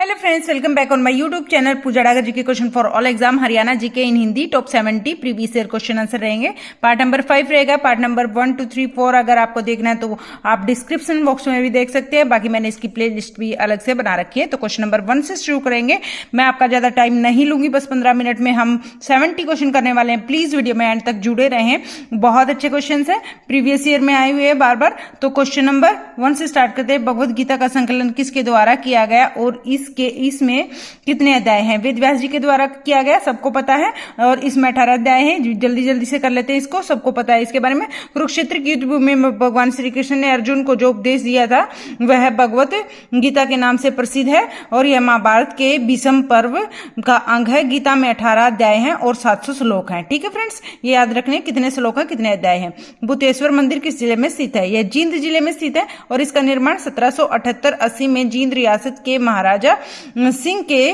Hello friends, welcome back on my YouTube channel Pooja Dagar GK question for all exam Haryana GK in Hindi top 70 previous year question answer रहेंगे। Part number 5 रहेगा। Part number 1 2 3 4 अगर आपको देखना है तो आप डिस्क्रिप्शन बॉक्स में भी देख सकते हैं। बाकी मैंने इसकी प्ले लिस्ट भी अलग से बना रखी है। तो क्वेश्चन नंबर 1 से शुरू करेंगे। मैं आपका ज्यादा टाइम नहीं लूंगी, बस 15 मिनट में हम 70 क्वेश्चन करने वाले हैं। प्लीज वीडियो में एंड तक जुड़े रहें, बहुत अच्छे क्वेश्चन है, प्रीवियस ईयर में आए हुए हैं बार बार। तो क्वेश्चन नंबर 1 से स्टार्ट करते हैं। भगवत गीता का संकलन किसके द्वारा किया गया और इसमें कितने अध्याय हैं? वेद व्यास जी के द्वारा किया गया, सबको पता है। और इसमें 18 अध्याय हैं। जल्दी जल्दी से कर लेते हैं इसको, सबको पता है इसके बारे में। कुरुक्षेत्र की युद्ध भूमि में भगवान श्री कृष्ण ने अर्जुन को जो उपदेश दिया था वह भगवत गीता के नाम से प्रसिद्ध है और यह महाभारत के भीष्म पर्व का अंग है। गीता में 18 अध्याय हैं और 700 श्लोक हैं। ठीक है फ्रेंड्स, ये याद रखने कितने श्लोक है, कितने अध्याय हैं। भूतेश्वर मंदिर किस जिले में स्थित है? यह जींद जिले में स्थित है और इसका निर्माण 1778-80 में जींद रियासत के महाराजा सिंह के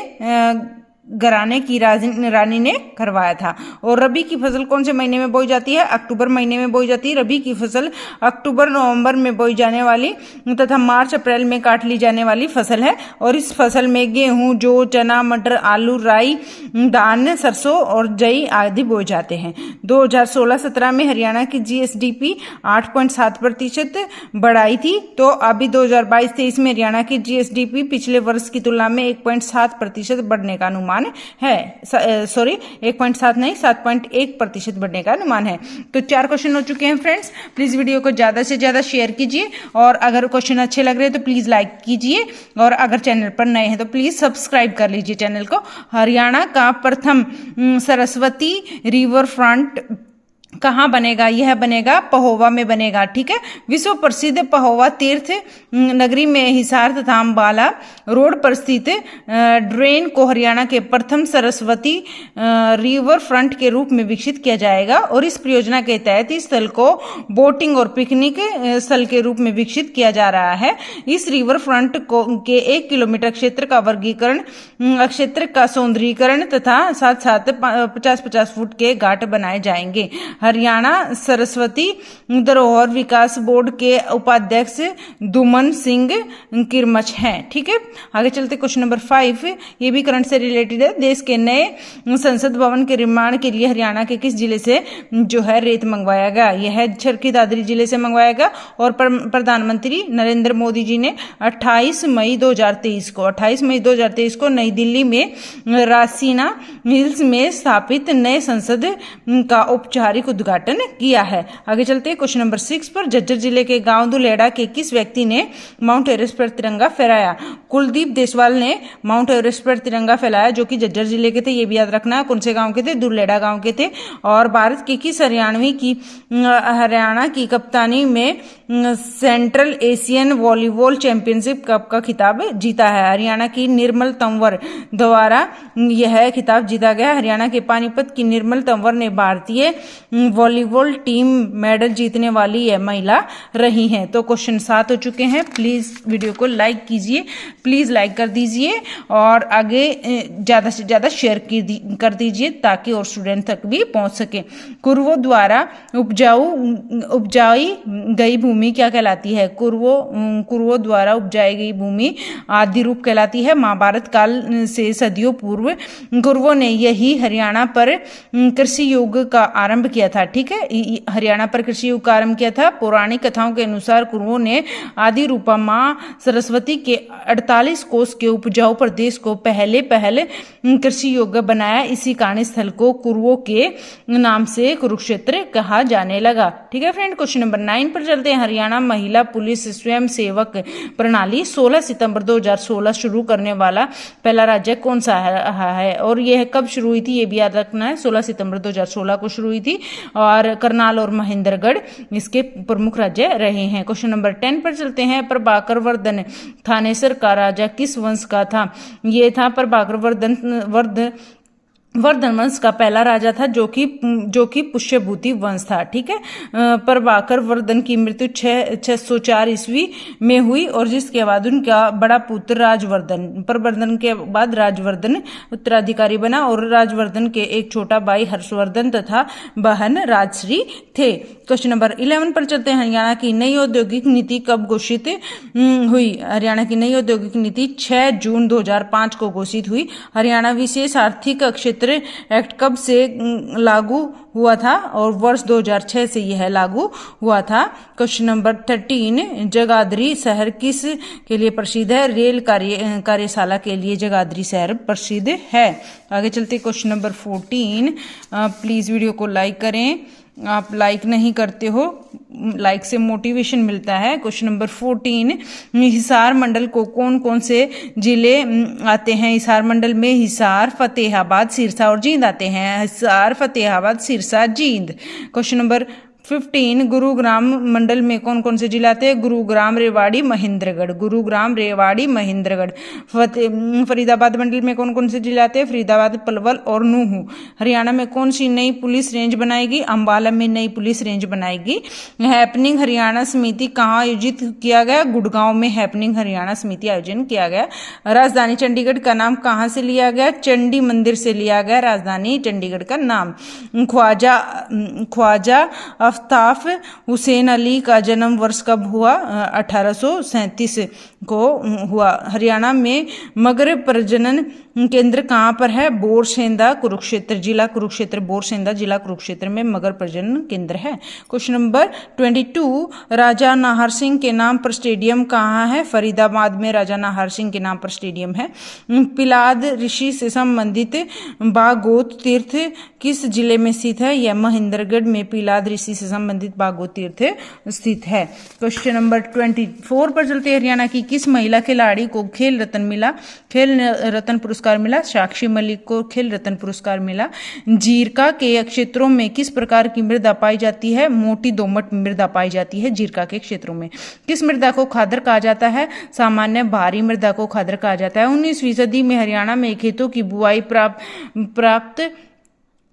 घराने की रानी ने करवाया था। और रबी की फसल कौन से महीने में बोई जाती है? अक्टूबर महीने में बोई जाती है। रबी की फसल अक्टूबर नवंबर में बोई जाने वाली तथा मार्च अप्रैल में काट ली जाने वाली फसल है। और इस फसल में गेहूं, जौ, चना, मटर, आलू, राई, धान, सरसों और जई आदि बोए जाते हैं। 2016-17 में हरियाणा की जीएसडीपी 8.7% बढ़ाई थी। तो अभी 2022-23 में हरियाणा की जीएसडीपी पिछले वर्ष की तुलना में 1.7% बढ़ने का अनुमान है। 1.7 नहीं, 7.1% बढ़ने का अनुमान है। तो 4 क्वेश्चन हो चुके हैं फ्रेंड्स। प्लीज वीडियो को ज्यादा से ज्यादा शेयर कीजिए और अगर क्वेश्चन अच्छे लग रहे हैं तो प्लीज लाइक कीजिए और अगर चैनल पर नए हैं तो प्लीज सब्सक्राइब कर लीजिए चैनल को। हरियाणा का प्रथम सरस्वती रिवर फ्रंट कहाँ बनेगा? यह बनेगा पहोवा में बनेगा। ठीक है, विश्व प्रसिद्ध पहोवा तीर्थ नगरी में हिसार तथा अम्बाला रोड पर स्थित ड्रेन को हरियाणा के प्रथम सरस्वती रिवर फ्रंट के रूप में विकसित किया जाएगा। और इस परियोजना के तहत इस स्थल को बोटिंग और पिकनिक स्थल के रूप में विकसित किया जा रहा है। इस रिवर फ्रंट के 1 किलोमीटर क्षेत्र का वर्गीकरण, क्षेत्र का सौंदर्यीकरण तथा साथ साथ 50-50 फुट के घाट बनाए जाएंगे। हरियाणा सरस्वती धरोहर विकास बोर्ड के उपाध्यक्ष दुमन सिंह किरमच हैं। ठीक है, आगे चलते क्वेश्चन नंबर 5। ये भी करंट से रिलेटेड है। देश के नए संसद भवन के निर्माण के लिए हरियाणा के किस जिले से जो है रेत मंगवाया गया? यह है चरखी दादरी जिले से मंगवाया गया। और प्रधानमंत्री नरेंद्र मोदी जी ने 28 मई 2023 को नई दिल्ली में रासीना हिल्स में स्थापित नए संसद का औपचारिक उद्घाटन किया है। आगे चलते हैं क्वेश्चन नंबर 6 पर। झज्जर जिले के गांव दुलेड़ा के किस व्यक्ति ने माउंट एवरेस्ट पर तिरंगा फहराया? कुलदीप देसवाल ने माउंट एवरेस्ट पर तिरंगा फहराया, जो कि झज्जर जिले के थे। ये भी याद रखना है। कौन से गांव के थे? दुलेड़ा गांव के थे। और भारत के किस हरियाणा की कप्तानी में central Asian volleyball championship cup का खिताब जीता है? हरियाणा की निर्मल तंवर द्वारा यह खिताब जीता गया। हरियाणा के पानीपत की निर्मल तंवर ने भारतीय वॉलीबॉल टीम मेडल जीतने वाली यह महिला रही हैं। तो क्वेश्चन 7 हो चुके हैं। प्लीज वीडियो को लाइक कीजिए, प्लीज लाइक कर दीजिए और आगे ज्यादा से ज्यादा शेयर कर दीजिए ताकि और स्टूडेंट तक भी पहुंच सके। कुरवों द्वारा उपजाई गई भूमि क्या कहलाती है? कुरवों द्वारा उपजाई गई भूमि आदि रूप कहलाती है। महाभारत काल से सदियों पूर्व कुरवों ने यही हरियाणा पर कृषि युग का आरंभ किया था। ठीक है, हरियाणा पर कृषि युग का आरंभ किया था। पौराणिक कथाओं के अनुसार कुरवों ने आदि रूपा मां सरस्वती के 48 कोस के उपजाऊ प्रदेश को पहले कृषि योग्य बनाया। इसी कारण स्थल को कुरवों के नाम से कुरुक्षेत्र कहा जाने लगा। ठीक है फ्रेंड, क्वेश्चन नंबर 9 पर चलते हैं। हरियाणा महिला पुलिस स्वयं सेवक प्रणाली 16 सितंबर 2016 शुरू करने वाला पहला राज्य कौन सा है और यह कब शुरू हुई थी? ये भी याद रखना है। 16 सितंबर 2016 को शुरू हुई थी और करनाल और महेंद्रगढ़ इसके प्रमुख राज्य रहे हैं। क्वेश्चन नंबर 10 पर चलते हैं। प्रभाकर वर्धन थानेसर का राजा किस वंश का था? ये था प्रभाकर वर्धन वर्धन वंश का पहला राजा था जो कि पुष्यभूति वंश था। ठीक है। प्रभाकर वर्धन की मृत्यु 604 ईस्वी में हुई और जिसके बाद उनका बड़ा पुत्र राजवर्धन, प्रवर्धन के बाद राजवर्धन उत्तराधिकारी बना और राजवर्धन के एक छोटा भाई हर्षवर्धन तथा बहन राजश्री थे। क्वेश्चन नंबर 11 पर चलते हैं। हरियाणा की नई औद्योगिक नीति कब घोषित हुई? हरियाणा की नई औद्योगिक नीति 6 जून 2005 को घोषित हुई। हरियाणा विशेष आर्थिक क्षेत्र एक्ट कब से लागू हुआ था? और वर्ष 2006 से यह लागू हुआ था। क्वेश्चन नंबर 13, जगाधरी शहर किस के लिए प्रसिद्ध है? रेल कार्यशाला के लिए जगाधरी शहर प्रसिद्ध है। आगे चलते क्वेश्चन नंबर 14। प्लीज वीडियो को लाइक करें, आप लाइक नहीं करते हो, लाइक से मोटिवेशन मिलता है। क्वेश्चन नंबर 14, हिसार मंडल को कौन कौन से जिले आते हैं? हिसार मंडल में हिसार, फतेहाबाद, सिरसा और जींद आते हैं। हिसार, फतेहाबाद, सिरसा, जींद। क्वेश्चन नंबर 15, गुरुग्राम मंडल में कौन कौन से जिले आते हैं? गुरुग्राम, रेवाड़ी, महेंद्रगढ़। गुरुग्राम, रेवाड़ी, महेंद्रगढ़। फरीदाबाद मंडल में कौन कौन से जिले आते हैं? फरीदाबाद, पलवल और नूंह। हरियाणा में कौन सी नई पुलिस रेंज बनाएगी? अंबाला में नई पुलिस रेंज बनाएगी। हैपनिंग हरियाणा समिति कहाँ आयोजित किया गया? गुड़गांव में हैपनिंग हरियाणा समिति आयोजन किया गया। राजधानी चंडीगढ़ का नाम कहाँ से लिया गया? चंडी मंदिर से लिया गया राजधानी चंडीगढ़ का नाम। ख्वाजा आफ्ताब हुसैन अली का जन्म वर्ष कब हुआ? 1837 को हुआ। हरियाणा में मगर प्रजनन केंद्र कहाँ पर है? बोरसेंदा, कुरुक्षेत्र जिला, कुरुक्षेत्र, बोरसेंदा जिला, कुरुक्षेत्र में मगर प्रजनन केंद्र है। क्वेश्चन नंबर 22, राजा नाहर सिंह के नाम पर स्टेडियम कहाँ है? फरीदाबाद में राजा नाहर सिंह के नाम पर स्टेडियम है। पिलाद ऋषि से संबंधित बागोत तीर्थ किस जिले में स्थित है? यह महेंद्रगढ़ में पिलाद ऋषि से संबंधित बागोत तीर्थ स्थित है। क्वेश्चन नंबर 24 पर चलते हैं। हरियाणा की किस महिला खिलाड़ी को खेल रत्न मिला? खेल रत्न पुरस्कार मिला। साक्षी मलिक को खेल रत्न पुरस्कार मिला। जीरका के क्षेत्रों में किस प्रकार की मृदा पाई जाती है? मोटी दोमट मृदा पाई जाती है जीरका के क्षेत्रों में। किस मृदा को खादर कहा जाता है? सामान्य भारी मृदा को खादर कहा जाता है। 19वीं सदी में हरियाणा में खेतों की बुआई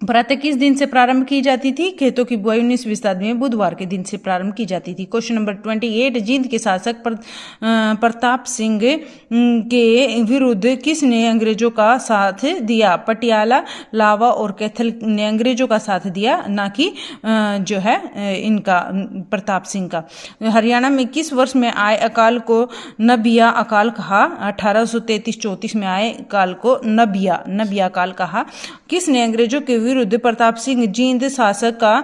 प्रातः किस दिन से प्रारंभ की जाती थी? खेतों की बुआई 19वीं सदी में बुधवार के दिन से प्रारंभ की जाती थी। क्वेश्चन नंबर 28, जींद के शासक प्रताप सिंह के विरुद्ध किसने अंग्रेजों का साथ दिया? पटियाला, लावा और कैथल ने अंग्रेजों का साथ दिया, ना कि जो है इनका प्रताप सिंह का। हरियाणा में किस वर्ष में आए अकाल को नबिया अकाल कहा? 1833-34 में आए अकाल को नबिया अकाल कहा। किसने अंग्रेजों के विरुद्ध प्रताप सिंह जींद शासक का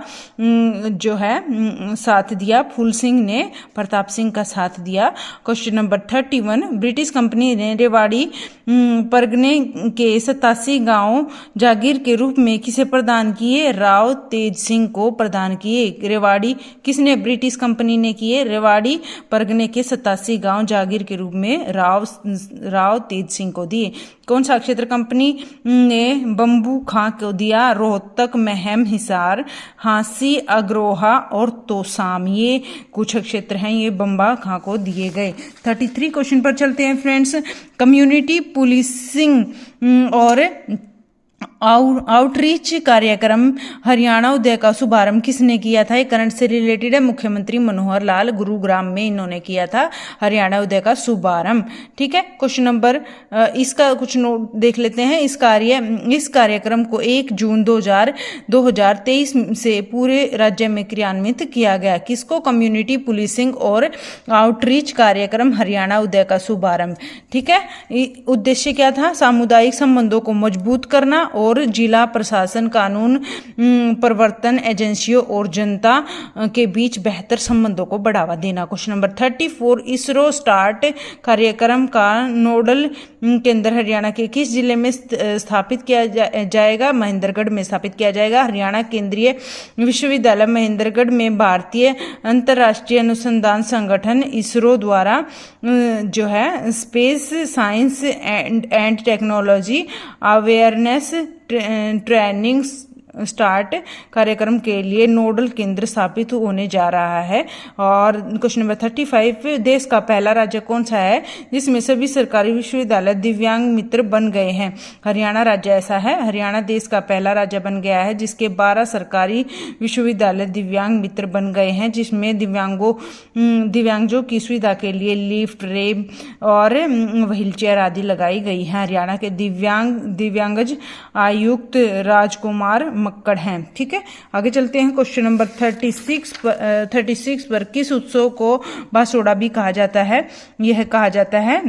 जो है साथ दिया? फूल सिंह ने प्रताप सिंह का साथ दिया। क्वेश्चन नंबर 31, ब्रिटिश कंपनी ने रेवाड़ी परगने के 87 गांव जागीर के रूप में किसे प्रदान किए? राव तेज सिंह को प्रदान किए। रेवाड़ी किसने ब्रिटिश कंपनी ने किए? रेवाड़ी परगने के 87 गांव जागीर के रूप में राव तेज सिंह को दिए। कौन सा क्षेत्र कंपनी ने बम्बू खां को दिया? रोहतक, महम, हिसार, हांसी, अग्रोहा और तोसाम, ये कुछ क्षेत्र हैं, ये बम्बा खां को दिए गए। 33 क्वेश्चन पर चलते हैं फ्रेंड्स। कम्युनिटी पुलिसिंग और आउटरीच कार्यक्रम हरियाणा उदय का शुभारंभ किसने किया था? ये करंट से रिलेटेड है। मुख्यमंत्री मनोहर लाल, गुरुग्राम में इन्होंने किया था हरियाणा उदय का शुभारंभ। ठीक है। क्वेश्चन नंबर इसका कुछ नोट देख लेते हैं। इस कार्यक्रम को 1 जून 2023 से पूरे राज्य में क्रियान्वित किया गया। किसको? कम्युनिटी पुलिसिंग और आउटरीच कार्यक्रम हरियाणा उदय का शुभारंभ। ठीक है। उद्देश्य क्या था? सामुदायिक संबंधों को मजबूत करना और जिला प्रशासन, कानून प्रवर्तन एजेंसियों और जनता के बीच बेहतर संबंधों को बढ़ावा देना। क्वेश्चन नंबर 34, इसरो स्टार्ट कार्यक्रम का नोडल केंद्र हरियाणा के किस जिले में स्थापित किया जाएगा? महेंद्रगढ़ में स्थापित किया जाएगा। हरियाणा केंद्रीय विश्वविद्यालय महेंद्रगढ़ में भारतीय अंतर्राष्ट्रीय अनुसंधान संगठन इसरो द्वारा जो है space science and technology awareness training start कार्यक्रम के लिए नोडल केंद्र स्थापित होने जा रहा है। और क्वेश्चन नंबर 35, देश का पहला राज्य कौन सा है जिसमें सभी सरकारी विश्वविद्यालय दिव्यांग मित्र बन गए हैं? हरियाणा राज्य ऐसा है। हरियाणा देश का पहला राज्य बन गया है जिसके 12 सरकारी विश्वविद्यालय दिव्यांग मित्र बन गए हैं, जिसमें दिव्यांगों की सुविधा के लिए लिफ्ट, रैंप और व्हीलचेयर आदि लगाई गई है। हरियाणा के दिव्यांगज आयुक्त राजकुमार मक्कड़ हैं। ठीक है, आगे चलते हैं। क्वेश्चन नंबर 36 पर किस उत्सव को बासोड़ा भी कहा जाता है? यह कहा जाता है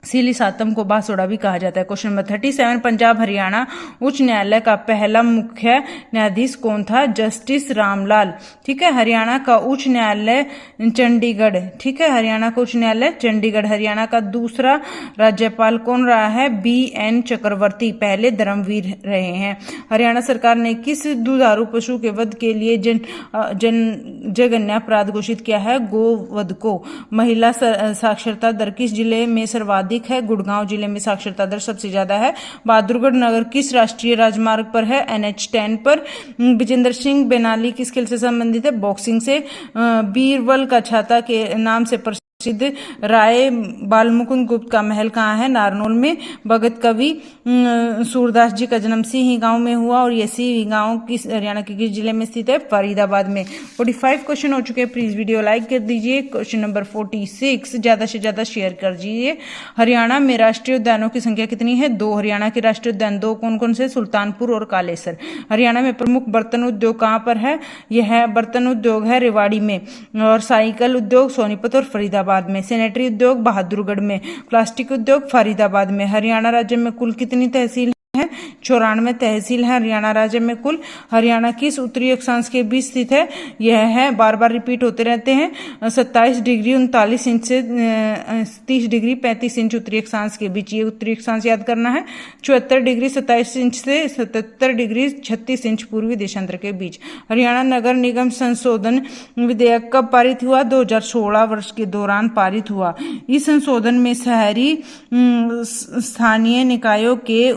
सीली सातम को बासोड़ा भी कहा जाता है। क्वेश्चन नंबर 37, पंजाब हरियाणा उच्च न्यायालय का पहला मुख्य न्यायाधीश कौन था? जस्टिस रामलाल। ठीक है, हरियाणा का उच्च न्यायालय चंडीगढ़। ठीक है, हरियाणा का उच्च न्यायालय चंडीगढ़। हरियाणा का दूसरा राज्यपाल कौन रहा है? BN चक्रवर्ती, पहले धर्मवीर रहे हैं। हरियाणा सरकार ने किस दुधारू पशु के वध के लिए जघन्य अपराध घोषित किया है? गोवध को। महिला साक्षरता दर किस जिले में सर्वाधिक है? गुड़गांव जिले में साक्षरता दर सबसे ज्यादा है। बहादुरगढ़ नगर किस राष्ट्रीय राजमार्ग पर है? NH10 पर। विजेंद्र सिंह बेनाली किस खेल से संबंधित है? बॉक्सिंग से। बीरबल का छाता के नाम से प्रसिद्ध राय बालमुकुंद गुप्त का महल कहाँ है? नारनौल में। भगत कवि सूरदास जी का जन्म सिंही गांव में हुआ और यह सिंही गांव किस हरियाणा के किस जिले में स्थित है? फरीदाबाद में। 45 क्वेश्चन हो चुके हैं। प्लीज वीडियो लाइक कर दीजिए। क्वेश्चन नंबर 46 ज्यादा से ज्यादा शेयर कर दीजिए। हरियाणा में राष्ट्रीय उद्यानों की संख्या कितनी है? 2। हरियाणा के राष्ट्रीय उद्यान 2 कौन कौन से? सुल्तानपुर और कालेसर। हरियाणा में प्रमुख बर्तन उद्योग कहाँ पर है? यह बर्तन उद्योग है रेवाड़ी में। और साइकिल उद्योग सोनीपत और फरीदाबाद में। सैनिटरी उद्योग बहादुरगढ़ में। प्लास्टिक उद्योग फरीदाबाद में। हरियाणा राज्य में कुल कितनी तहसील है? 94 तहसील है हरियाणा राज्य में कुल। हरियाणा किस उत्तरी अक्षांश के बीच स्थित है? यह है, बार बार रिपीट होते रहते हैं, 27 डिग्री 39 इंच से 30 डिग्री 35 इंच उत्तरी अक्षांश के बीच। ये उत्तरी अक्षांश याद करना है। 74 डिग्री 27 इंच से 77 डिग्री 36 इंच पूर्वी देशांतर के बीच। हरियाणा नगर निगम संशोधन विधेयक कब पारित हुआ? 2016 वर्ष के दौरान पारित हुआ। इस संशोधन में शहरी स्थानीय निकायों के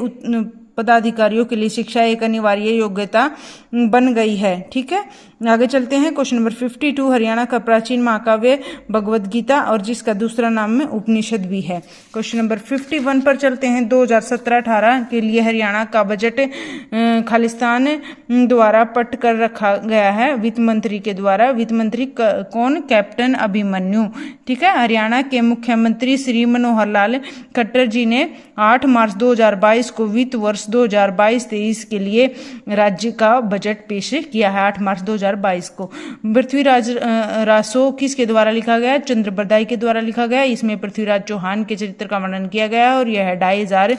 पदाधिकारियों के लिए शिक्षा एक अनिवार्य योग्यता बन गई है। ठीक है, आगे चलते हैं। क्वेश्चन नंबर 52, हरियाणा का प्राचीन महाकाव्य भगवद गीता और जिसका दूसरा नाम में उपनिषद भी है। क्वेश्चन नंबर 51 पर चलते हैं। 2017-18 के लिए हरियाणा का बजट खालिस्तान द्वारा पट कर रखा गया है वित्त मंत्री के द्वारा। वित्त मंत्री कौन? कैप्टन अभिमन्यु। ठीक है, हरियाणा के मुख्यमंत्री श्री मनोहर लाल खट्टर जी ने 8 मार्च 2022 को वित्त वर्ष 2022-23 के लिए राज्य का बजट पेश किया है। 8 मार्च 2022 को। पृथ्वीराज रासो किसके द्वारा लिखा गया? चंद्र बरदाई के द्वारा लिखा गया। इसमें पृथ्वीराज चौहान के चरित्र का वर्णन किया गया है और यह 2500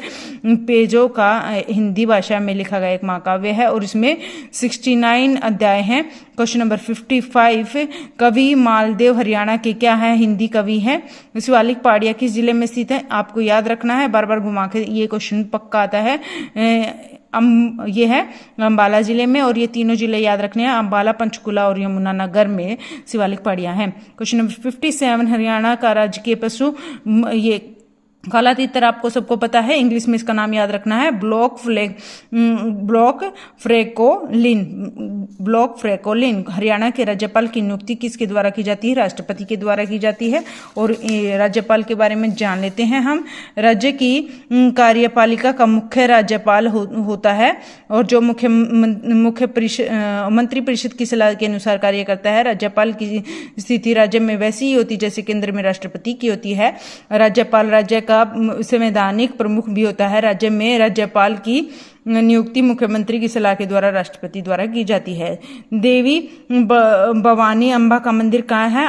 पेजों का हिंदी भाषा में लिखा गया एक महाकाव्य है और इसमें 69 अध्याय हैं। क्वेश्चन नंबर 55, कवि मालदेव हरियाणा के क्या है? हिंदी कवि हैं। शिवालिक पहाड़ियां किस जिले में स्थित है? आपको याद रखना है, बार बार घुमा के ये क्वेश्चन पक्का आता है। ये है अंबाला जिले में और ये तीनों जिले याद रखने हैं, अंबाला, पंचकुला और यमुनानगर में शिवालिक पहाड़ियां हैं। क्वेश्चन नंबर 57, हरियाणा का राजकीय पशु ये काला तीतर आपको सबको पता है, इंग्लिश में इसका नाम याद रखना है ब्लॉक फ्रेकोलिन। हरियाणा के राज्यपाल की नियुक्ति किसके द्वारा की जाती है? राष्ट्रपति के द्वारा की जाती है। और राज्यपाल के बारे में जान लेते हैं हम। राज्य की कार्यपालिका का मुख्य राज्यपाल होता है और जो मंत्री परिषद की सलाह के अनुसार कार्य करता है। राज्यपाल की स्थिति राज्य में वैसी ही होती जैसे केंद्र में राष्ट्रपति की होती है। राज्यपाल राज्य का संवैधानिक प्रमुख भी होता है। राज्य में राज्यपाल की नियुक्ति मुख्यमंत्री की सलाह के द्वारा राष्ट्रपति द्वारा की जाती है। देवी भवानी अम्बा का मंदिर कहाँ है?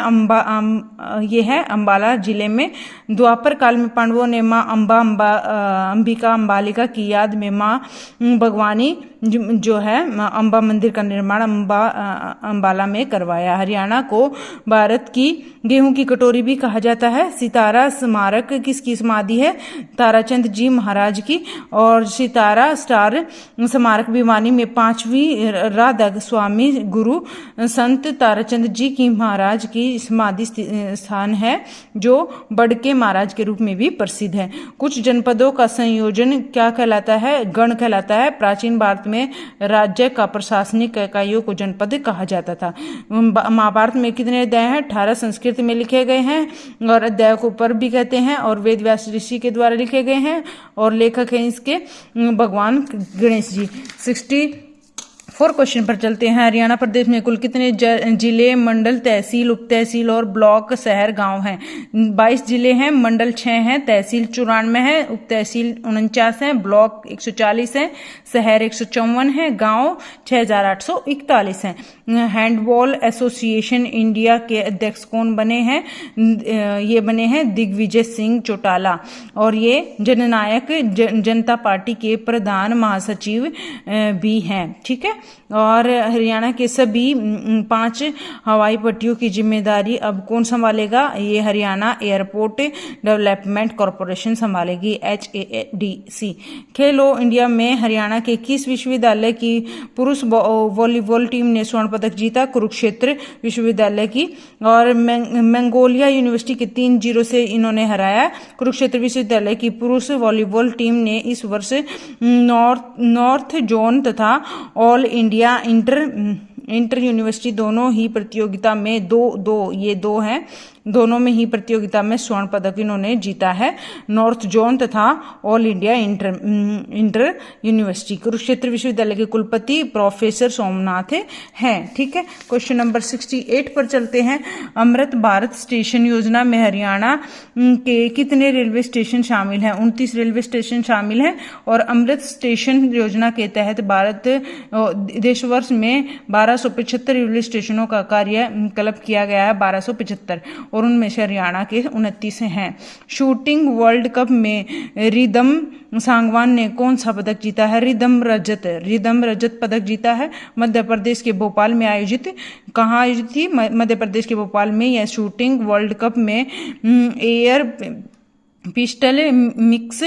ये है अंबाला जिले में। द्वापर काल में पांडवों ने माँ अंबिका अम्बालिका की याद में माँ भगवानी जो है अम्बा मंदिर का निर्माण अंबाला में करवाया। हरियाणा को भारत की गेहूं की कटोरी भी कहा जाता है। सितारा स्मारक किसकी समाधि है? ताराचंद जी महाराज की। और सितारा स्टार 4 स्मारक भिवानी में 5वीं राधा स्वामी गुरु संत ताराचंद जी की महाराज की समाधि स्थान है, जो बड़के महाराज के रूप में भी प्रसिद्ध है। कुछ जनपदों का संयोजन क्या कहलाता है? गण कहलाता है। प्राचीन भारत में राज्य का प्रशासनिक इकाइयों को जनपद कहा जाता था। महाभारत में कितने अध्याय हैं? 18 संस्कृत में लिखे गए हैं और अध्याय को पर्व भी कहते हैं और वेद व्यास ऋषि के द्वारा लिखे गए हैं और लेखक हैं इसके भगवान गणेश जी। 64 क्वेश्चन पर चलते हैं। हरियाणा प्रदेश में कुल कितने जिले, मंडल, तहसील, उप तहसील और ब्लॉक, शहर, गांव हैं? 22 जिले हैं, मंडल 6 हैं, तहसील 94 है, उप तहसील 49 है, ब्लॉक 140 है, शहर 154 है, गांव 6841 हैं। हैंडबॉल एसोसिएशन इंडिया के अध्यक्ष कौन बने हैं? ये बने हैं दिग्विजय सिंह चौटाला और ये जननायक जनता पार्टी के प्रधान महासचिव भी हैं। ठीक है, और हरियाणा के सभी 5 हवाई पट्टियों की जिम्मेदारी अब कौन संभालेगा? ये हरियाणा एयरपोर्ट डेवलपमेंट कॉरपोरेशन संभालेगी, HADC। खेलो इंडिया में हरियाणा के किस विश्वविद्यालय की पुरुष वॉलीबॉल टीम ने स्वर्ण पदक जीता? कुरुक्षेत्र विश्वविद्यालय की। और मंगोलिया यूनिवर्सिटी के 3-0 से इन्होंने हराया। कुरुक्षेत्र विश्वविद्यालय की पुरुष वॉलीबॉल टीम ने इस वर्ष नॉर्थ जोन तथा ऑल इंडिया इंटर यूनिवर्सिटी दोनों ही प्रतियोगिता में दो हैं, दोनों में ही प्रतियोगिता में स्वर्ण पदक इन्होंने जीता है, नॉर्थ जोन तथा all India inter university. Kurukshetra विश्वविद्यालय के कुलपति प्रोफेसर सोमनाथ हैं। ठीक है, क्वेश्चन नंबर 68 पर चलते हैं। अमृत भारत स्टेशन योजना में हरियाणा के कितने रेलवे स्टेशन शामिल हैं? 29 रेलवे स्टेशन शामिल हैं और अमृत स्टेशन योजना के तहत भारत देशवर्ष में 1275 रेलवे स्टेशनों का कार्यकल्प किया गया है, 1275, और उनमें से हरियाणा के 29 हैं। शूटिंग वर्ल्ड कप में रिदम सांगवान ने कौन सा पदक जीता है? रिदम रजत पदक जीता है। मध्य प्रदेश के भोपाल में आयोजित, कहाँ आयोजित थी? मध्य प्रदेश के भोपाल में। यह शूटिंग वर्ल्ड कप में एयर पिस्टल मिक्स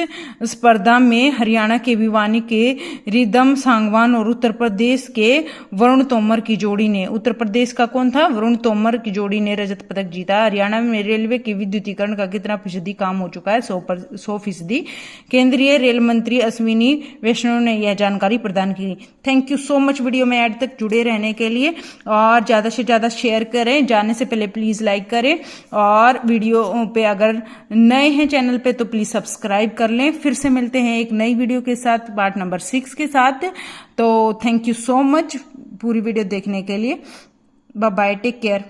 स्पर्धा में हरियाणा के भिवानी के रिदम सांगवान और उत्तर प्रदेश के वरुण तोमर की जोड़ी ने, उत्तर प्रदेश का कौन था? वरुण तोमर की जोड़ी ने रजत पदक जीता। हरियाणा में रेलवे के विद्युतीकरण का कितना फीसदी काम हो चुका है? 100%। केंद्रीय रेल मंत्री अश्विनी वैष्णव ने यह जानकारी प्रदान की। Thank you so much video में एंड तक जुड़े रहने के लिए, और ज़्यादा से ज़्यादा शेयर करें। जाने से पहले प्लीज़ लाइक करें, और वीडियो पे अगर नए हैं चैनल पे तो प्लीज सब्सक्राइब कर लें। फिर से मिलते हैं एक नई वीडियो के साथ, पार्ट नंबर 6 के साथ। तो थैंक यू सो मच पूरी वीडियो देखने के लिए। Bye bye, take care.